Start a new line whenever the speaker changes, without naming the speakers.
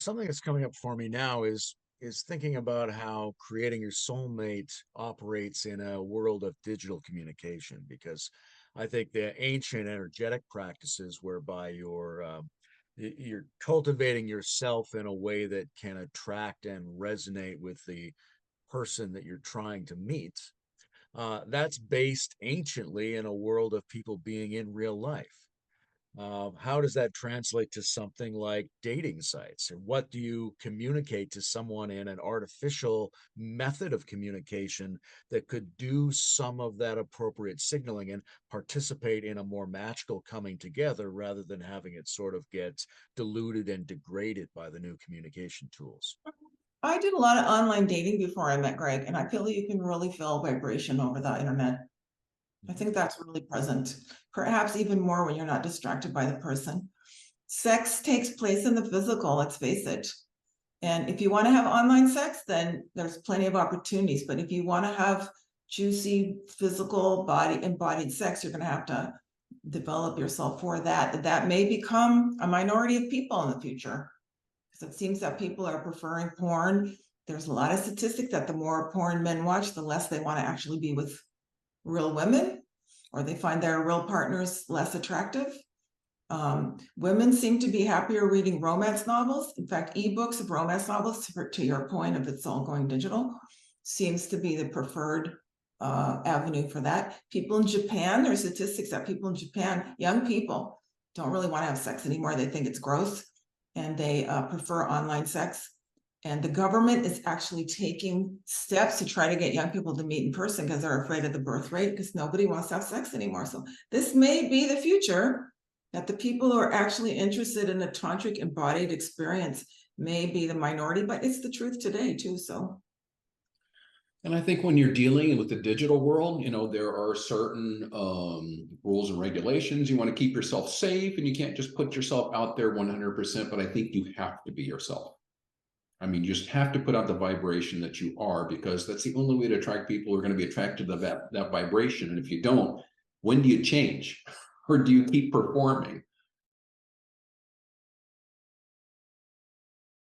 Something that's coming up for me now is thinking about how creating your soulmate operates in a world of digital communication, because I think the ancient energetic practices whereby you're cultivating yourself in a way that can attract and resonate with the person that you're trying to meet, that's based anciently in a world of people being in real life. How does that translate to something like dating sites? And what do you communicate to someone in an artificial method of communication that could do some of that appropriate signaling and participate in a more magical coming together rather than having it sort of get diluted and degraded by the new communication tools?
I did a lot of online dating before I met Greg, and I feel you can really feel vibration over the internet. I
Mhm.
think that's really present, perhaps even more when you're not distracted by the person. Sex takes place in the physical, let's face it. And if you want to have online sex, then there's plenty of opportunities. But if you want to have juicy, physical, body embodied sex, you're going to have to develop yourself for that. That may become a minority of people in the future, because it seems that people are preferring porn. There's a lot of statistics that the more porn men watch, the less they want to actually be with real women, or they find their real partners less attractive. Women seem to be happier reading romance novels. In fact, ebooks of romance novels, to your point, if it's all going digital, seems to be the preferred avenue for that. People in Japan, there are statistics that people in Japan, young people, don't really want to have sex anymore. They think it's gross, and they prefer online sex. And the government is actually taking steps to try to get young people to meet in person because they're afraid of the birth rate, because nobody wants to have sex anymore. So this may be the future, that the people who are actually interested in a tantric embodied experience may be the minority, but it's the truth today too. So
And I think when you're dealing with the digital world, there are certain rules and regulations. You want to keep yourself safe and you can't just put yourself out there 100%, but I think you have to be yourself. I mean, you just have to put out the vibration that you are, because that's the only way to attract people who are going to be attracted to that vibration. And if you don't, when do you change? Or do you keep performing?